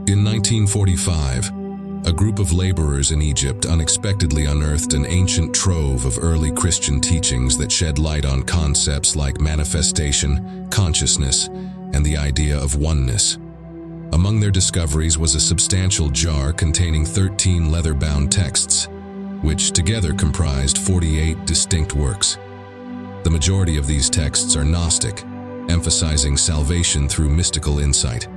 In 1945, a group of laborers in Egypt unexpectedly unearthed an ancient trove of early Christian teachings that shed light on concepts like manifestation, consciousness, and the idea of oneness. Among their discoveries was a substantial jar containing 13 leather-bound texts, which together comprised 48 distinct works. The majority of these texts are Gnostic, emphasizing salvation through mystical insight.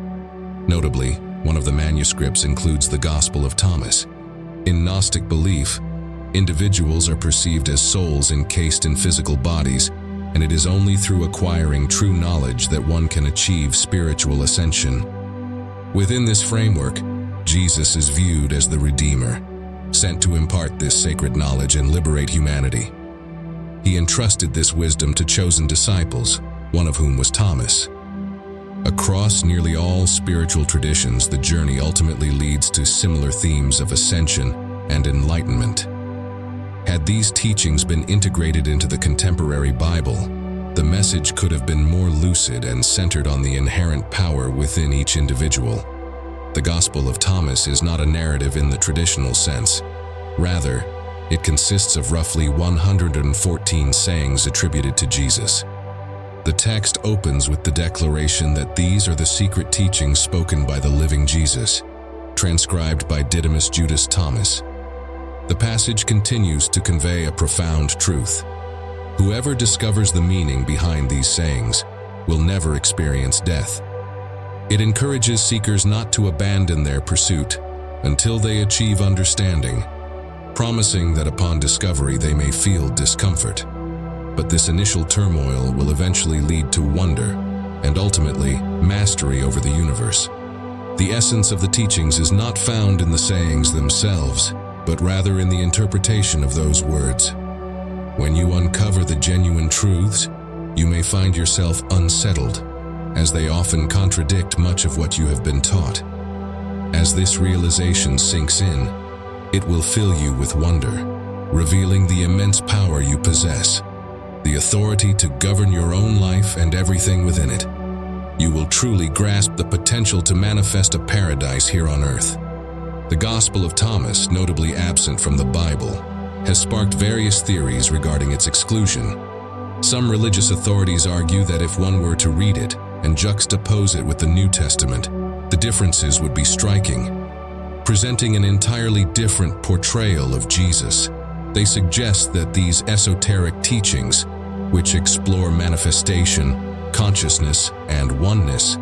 Notably, one of the manuscripts includes the Gospel of Thomas. In Gnostic belief, individuals are perceived as souls encased in physical bodies, and it is only through acquiring true knowledge that one can achieve spiritual ascension. Within this framework, Jesus is viewed as the Redeemer, sent to impart this sacred knowledge and liberate humanity. He entrusted this wisdom to chosen disciples, one of whom was Thomas. Across nearly all spiritual traditions, the journey ultimately leads to similar themes of ascension and enlightenment. Had these teachings been integrated into the contemporary Bible, the message could have been more lucid and centered on the inherent power within each individual. The Gospel of Thomas is not a narrative in the traditional sense. Rather, it consists of roughly 114 sayings attributed to Jesus. The text opens with the declaration that these are the secret teachings spoken by the living Jesus, transcribed by Didymus Judas Thomas. The passage continues to convey a profound truth. Whoever discovers the meaning behind these sayings will never experience death. It encourages seekers not to abandon their pursuit until they achieve understanding, promising that upon discovery they may feel discomfort. But this initial turmoil will eventually lead to wonder and ultimately mastery over the universe. The essence of the teachings is not found in the sayings themselves, but rather in the interpretation of those words. When you uncover the genuine truths, you may find yourself unsettled, as they often contradict much of what you have been taught. As this realization sinks in, it will fill you with wonder, revealing the immense power you possess, the authority to govern your own life and everything within it. You will truly grasp the potential to manifest a paradise here on earth. The Gospel of Thomas, notably absent from the Bible, has sparked various theories regarding its exclusion. Some religious authorities argue that if one were to read it and juxtapose it with the New Testament, the differences would be striking, presenting an entirely different portrayal of Jesus. They suggest that these esoteric teachings, which explore manifestation, consciousness, and oneness,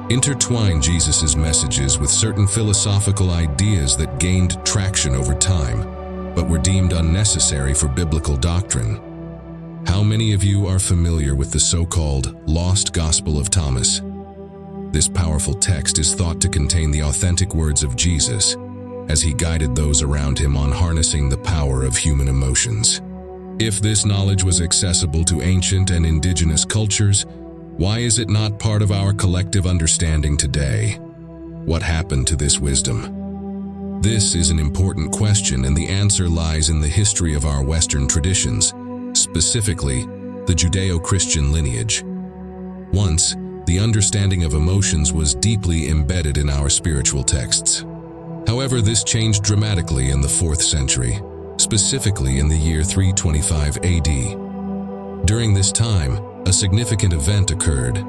intertwine Jesus' messages with certain philosophical ideas that gained traction over time, but were deemed unnecessary for biblical doctrine. How many of you are familiar with the so-called Lost Gospel of Thomas? This powerful text is thought to contain the authentic words of Jesus, as he guided those around him on harnessing the power of human emotions. If this knowledge was accessible to ancient and indigenous cultures, why is it not part of our collective understanding today? What happened to this wisdom? This is an important question, and the answer lies in the history of our Western traditions, specifically the Judeo-Christian lineage. Once, the understanding of emotions was deeply embedded in our spiritual texts. However, this changed dramatically in the 4th century, specifically in the year 325 AD. During this time, a significant event occurred.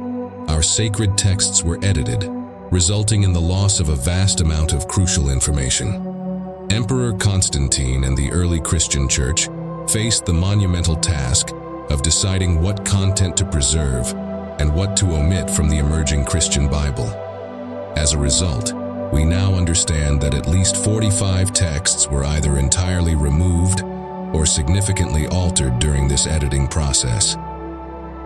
Our sacred texts were edited, resulting in the loss of a vast amount of crucial information. Emperor Constantine and the early Christian Church faced the monumental task of deciding what content to preserve and what to omit from the emerging Christian Bible. As a result, we now understand that at least 45 texts were either entirely removed or significantly altered during this editing process.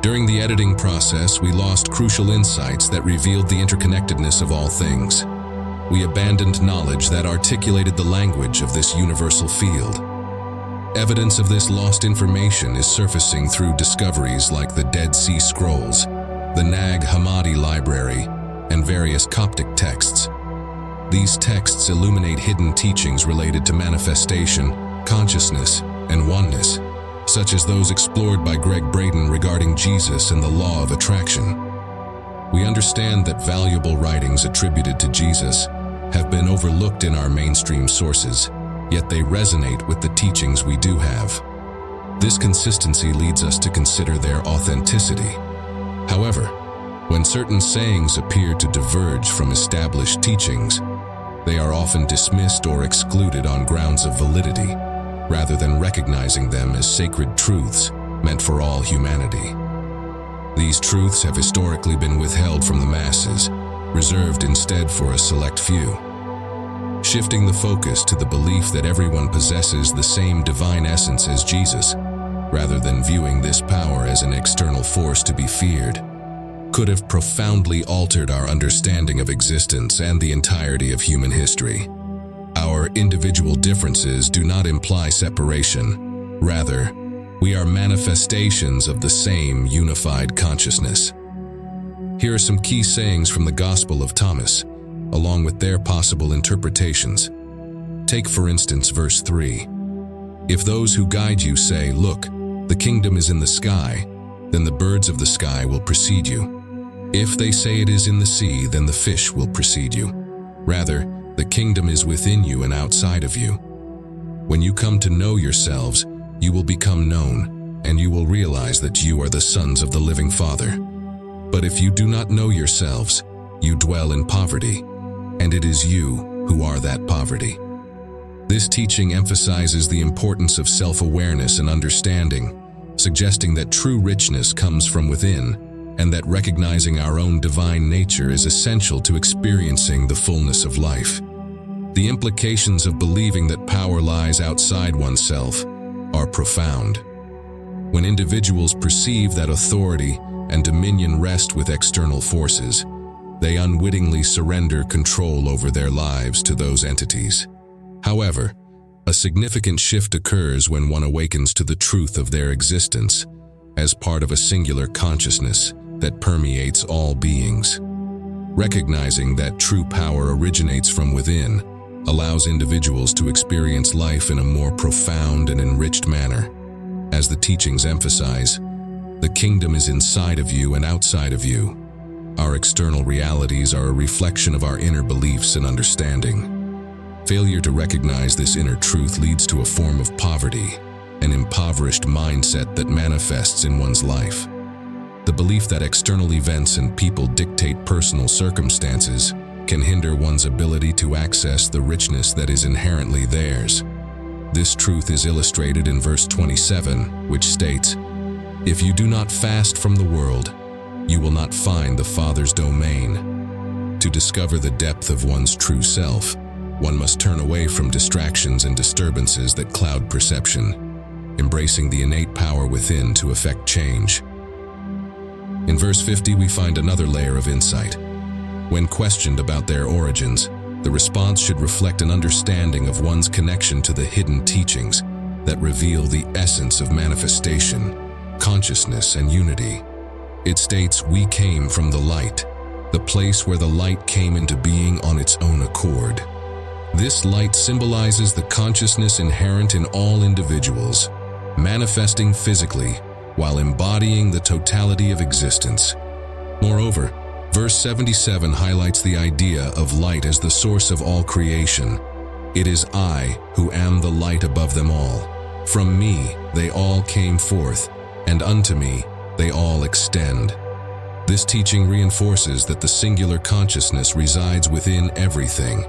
During the editing process, we lost crucial insights that revealed the interconnectedness of all things. We abandoned knowledge that articulated the language of this universal field. Evidence of this lost information is surfacing through discoveries like the Dead Sea Scrolls, the Nag Hammadi Library, and various Coptic texts. These texts illuminate hidden teachings related to manifestation, consciousness, and oneness, such as those explored by Greg Braden regarding Jesus and the law of attraction. We understand that valuable writings attributed to Jesus, have been overlooked in our mainstream sources, yet they resonate with the teachings we do have. This consistency leads us to consider their authenticity. However, when certain sayings appear to diverge from established teachings, they are often dismissed or excluded on grounds of validity, rather than recognizing them as sacred truths meant for all humanity. These truths have historically been withheld from the masses, reserved instead for a select few. Shifting the focus to the belief that everyone possesses the same divine essence as Jesus, rather than viewing this power as an external force to be feared, could have profoundly altered our understanding of existence and the entirety of human history. Our individual differences do not imply separation. Rather, we are manifestations of the same unified consciousness. Here are some key sayings from the Gospel of Thomas, along with their possible interpretations. Take, for instance, verse 3. If those who guide you say, "Look, the kingdom is in the sky," then the birds of the sky will precede you. If they say it is in the sea, then the fish will precede you. Rather, the kingdom is within you and outside of you. When you come to know yourselves, you will become known, and you will realize that you are the sons of the living Father. But if you do not know yourselves, you dwell in poverty, and it is you who are that poverty. This teaching emphasizes the importance of self-awareness and understanding, suggesting that true richness comes from within, and that recognizing our own divine nature is essential to experiencing the fullness of life. The implications of believing that power lies outside oneself are profound. When individuals perceive that authority and dominion rest with external forces, they unwittingly surrender control over their lives to those entities. However, a significant shift occurs when one awakens to the truth of their existence as part of a singular consciousness that permeates all beings. Recognizing that true power originates from within allows individuals to experience life in a more profound and enriched manner. As the teachings emphasize, the kingdom is inside of you and outside of you. Our external realities are a reflection of our inner beliefs and understanding. Failure to recognize this inner truth leads to a form of poverty, an impoverished mindset that manifests in one's life. The belief that external events and people dictate personal circumstances can hinder one's ability to access the richness that is inherently theirs. This truth is illustrated in verse 27, which states, "If you do not fast from the world, you will not find the Father's domain." To discover the depth of one's true self, one must turn away from distractions and disturbances that cloud perception, embracing the innate power within to effect change. In verse 50, we find another layer of insight. When questioned about their origins, the response should reflect an understanding of one's connection to the hidden teachings that reveal the essence of manifestation, consciousness, and unity. It states, "We came from the light, the place where the light came into being on its own accord." This light symbolizes the consciousness inherent in all individuals, manifesting physically while embodying the totality of existence. Moreover, verse 77 highlights the idea of light as the source of all creation. "It is I who am the light above them all. From me they all came forth, and unto me they all extend." This teaching reinforces that the singular consciousness resides within everything.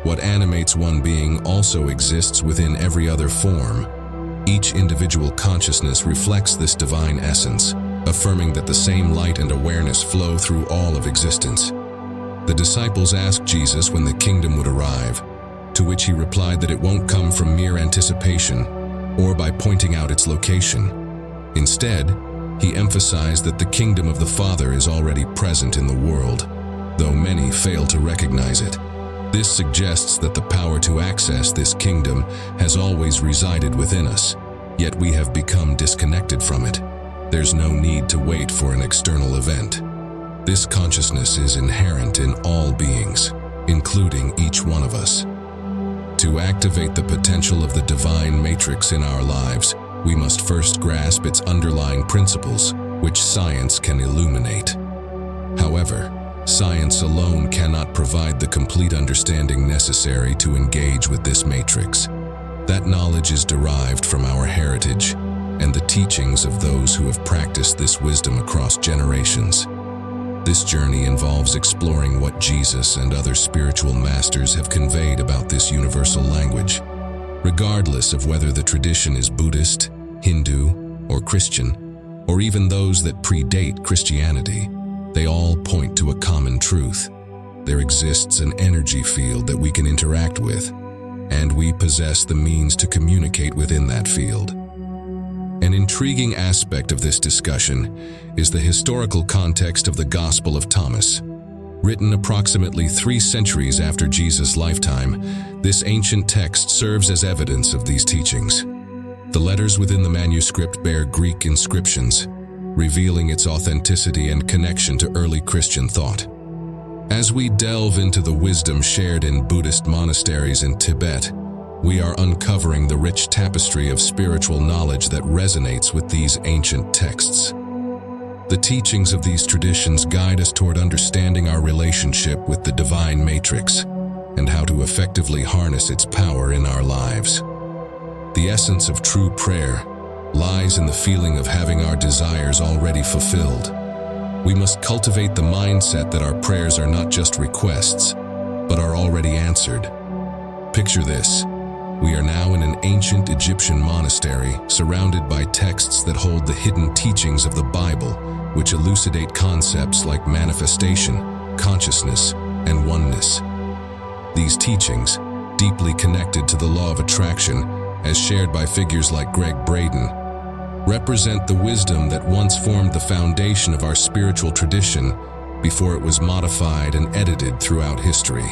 What animates one being also exists within every other form. Each individual consciousness reflects this divine essence, affirming that the same light and awareness flow through all of existence. The disciples asked Jesus when the kingdom would arrive, to which he replied that it won't come from mere anticipation or by pointing out its location. Instead, he emphasized that the kingdom of the Father is already present in the world, though many fail to recognize it. This suggests that the power to access this kingdom has always resided within us, yet we have become disconnected from it. There's no need to wait for an external event. This consciousness is inherent in all beings, including each one of us. To activate the potential of the divine matrix in our lives, we must first grasp its underlying principles, which science can illuminate. However, Science alone cannot provide the complete understanding necessary to engage with this matrix. That knowledge is derived from our heritage and the teachings of those who have practiced this wisdom across generations. This journey involves exploring what Jesus and other spiritual masters have conveyed about this universal language. Regardless of whether the tradition is Buddhist, Hindu, or Christian, or even those that predate Christianity, they all point to a common truth. There exists an energy field that we can interact with, and we possess the means to communicate within that field. An intriguing aspect of this discussion is the historical context of the Gospel of Thomas. Written approximately 3 centuries after Jesus' lifetime, this ancient text serves as evidence of these teachings. The letters within the manuscript bear Greek inscriptions, revealing its authenticity and connection to early Christian thought. As we delve into the wisdom shared in Buddhist monasteries in Tibet, we are uncovering the rich tapestry of spiritual knowledge that resonates with these ancient texts. The teachings of these traditions guide us toward understanding our relationship with the divine matrix and how to effectively harness its power in our lives. The essence of true prayer lies in the feeling of having our desires already fulfilled. We must cultivate the mindset that our prayers are not just requests, but are already answered. Picture this. We are now in an ancient Egyptian monastery surrounded by texts that hold the hidden teachings of the Bible, which elucidate concepts like manifestation, consciousness, and oneness. These teachings, deeply connected to the law of attraction, as shared by figures like Greg Braden, represent the wisdom that once formed the foundation of our spiritual tradition before it was modified and edited throughout history.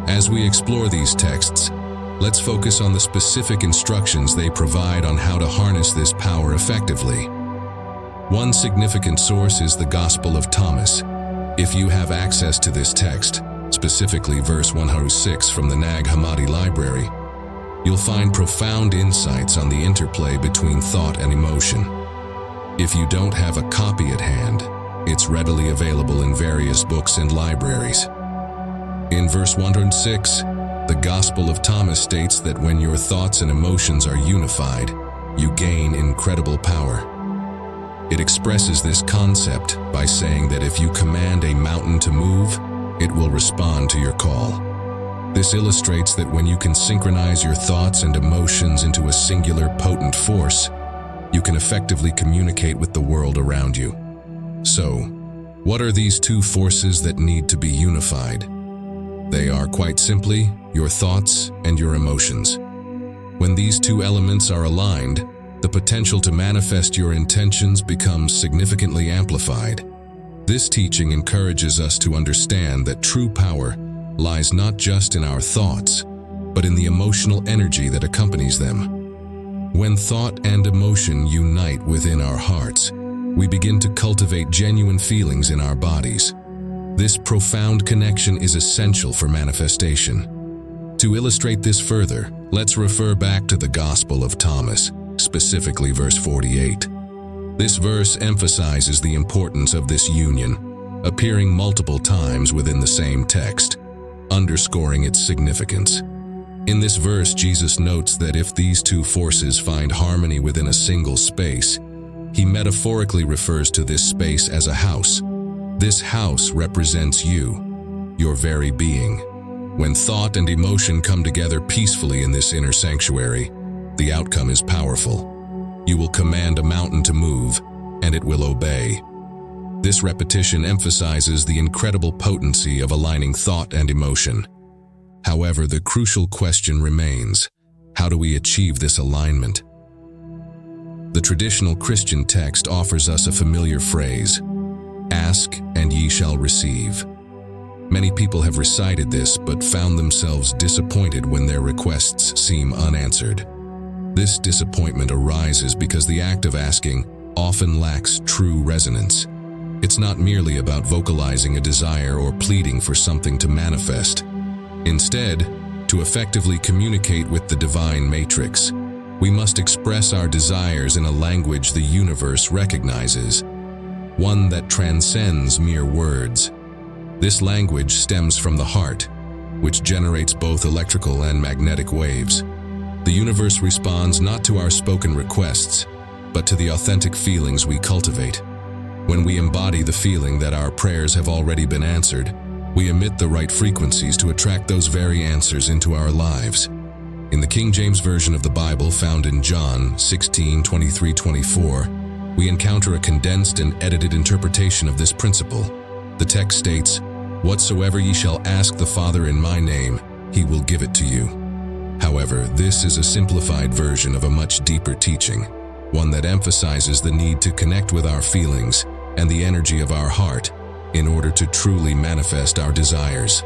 As we explore these texts, let's focus on the specific instructions they provide on how to harness this power effectively. One significant source is the Gospel of Thomas. If you have access to this text, specifically verse 106 from the Nag Hammadi Library, you'll find profound insights on the interplay between thought and emotion. If you don't have a copy at hand, it's readily available in various books and libraries. In verse 106, the Gospel of Thomas states that when your thoughts and emotions are unified, you gain incredible power. It expresses this concept by saying that if you command a mountain to move, it will respond to your call. This illustrates that when you can synchronize your thoughts and emotions into a singular potent force, you can effectively communicate with the world around you. So, what are these two forces that need to be unified? They are quite simply your thoughts and your emotions. When these two elements are aligned, the potential to manifest your intentions becomes significantly amplified. This teaching encourages us to understand that true power lies not just in our thoughts, but in the emotional energy that accompanies them. When thought and emotion unite within our hearts, we begin to cultivate genuine feelings in our bodies. This profound connection is essential for manifestation. To illustrate this further, let's refer back to the Gospel of Thomas, specifically verse 48. This verse emphasizes the importance of this union, appearing multiple times within the same text, underscoring its significance. In this verse, Jesus notes that if these two forces find harmony within a single space, he metaphorically refers to this space as a house. This house represents you, your very being. When thought and emotion come together peacefully in this inner sanctuary, the outcome is powerful. You will command a mountain to move, and it will obey. This repetition emphasizes the incredible potency of aligning thought and emotion. However, the crucial question remains: how do we achieve this alignment? The traditional Christian text offers us a familiar phrase: "Ask, and ye shall receive." Many people have recited this but found themselves disappointed when their requests seem unanswered. This disappointment arises because the act of asking often lacks true resonance. It's not merely about vocalizing a desire or pleading for something to manifest. Instead, to effectively communicate with the divine matrix, we must express our desires in a language the universe recognizes. one that transcends mere words. This language stems from the heart, which generates both electrical and magnetic waves. The universe responds not to our spoken requests, but to the authentic feelings we cultivate. When we embody the feeling that our prayers have already been answered, we emit the right frequencies to attract those very answers into our lives. In the King James Version of the Bible found in John 16:23-24, we encounter a condensed and edited interpretation of this principle. The text states, "Whatsoever ye shall ask the Father in my name, he will give it to you." However, this is a simplified version of a much deeper teaching, one that emphasizes the need to connect with our feelings and the energy of our heart in order to truly manifest our desires.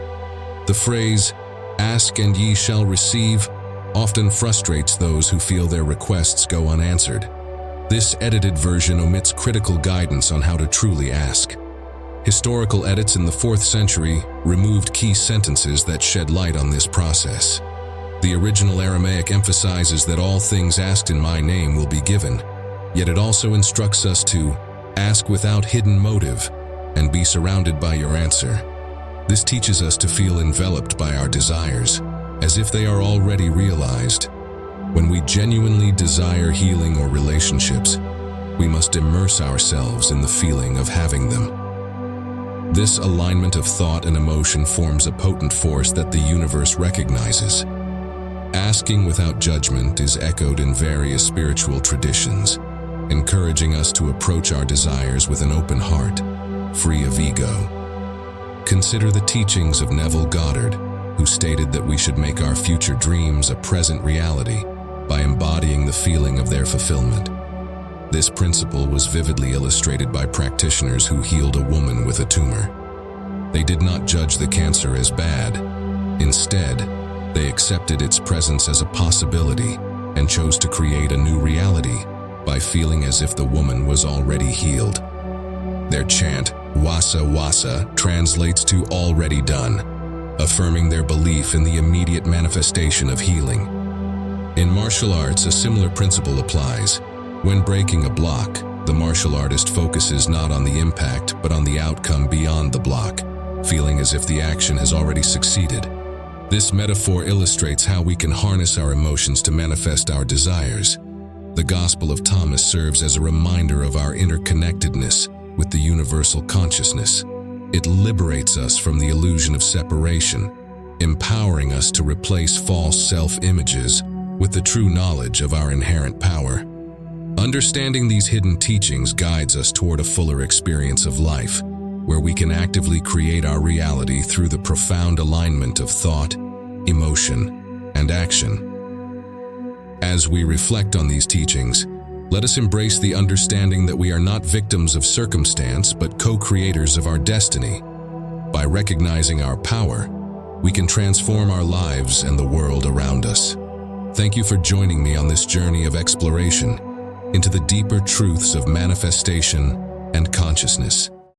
The phrase, "Ask and ye shall receive," often frustrates those who feel their requests go unanswered. This edited version omits critical guidance on how to truly ask. Historical edits in the 4th century removed key sentences that shed light on this process. The original Aramaic emphasizes that all things asked in my name will be given, yet it also instructs us to ask without hidden motive and be surrounded by your answer. This teaches us to feel enveloped by our desires, as if they are already realized. When we genuinely desire healing or relationships, we must immerse ourselves in the feeling of having them. This alignment of thought and emotion forms a potent force that the universe recognizes. Asking without judgment is echoed in various spiritual traditions, encouraging us to approach our desires with an open heart, free of ego. Consider the teachings of Neville Goddard, who stated that we should make our future dreams a present reality by embodying the feeling of their fulfillment. This principle was vividly illustrated by practitioners who healed a woman with a tumor. They did not judge the cancer as bad. Instead, they accepted its presence as a possibility and chose to create a new reality by feeling as if the woman was already healed. Their chant, "Wasa Wasa," translates to "already done," affirming their belief in the immediate manifestation of healing. In martial arts, a similar principle applies. When breaking a block, the martial artist focuses not on the impact, but on the outcome beyond the block, feeling as if the action has already succeeded. This metaphor illustrates how we can harness our emotions to manifest our desires. The Gospel of Thomas serves as a reminder of our interconnectedness with the universal consciousness. It liberates us from the illusion of separation, empowering us to replace false self-images with the true knowledge of our inherent power. Understanding these hidden teachings guides us toward a fuller experience of life, where we can actively create our reality through the profound alignment of thought, emotion, and action. As we reflect on these teachings, let us embrace the understanding that we are not victims of circumstance, but co-creators of our destiny. By recognizing our power, we can transform our lives and the world around us. Thank you for joining me on this journey of exploration into the deeper truths of manifestation and consciousness.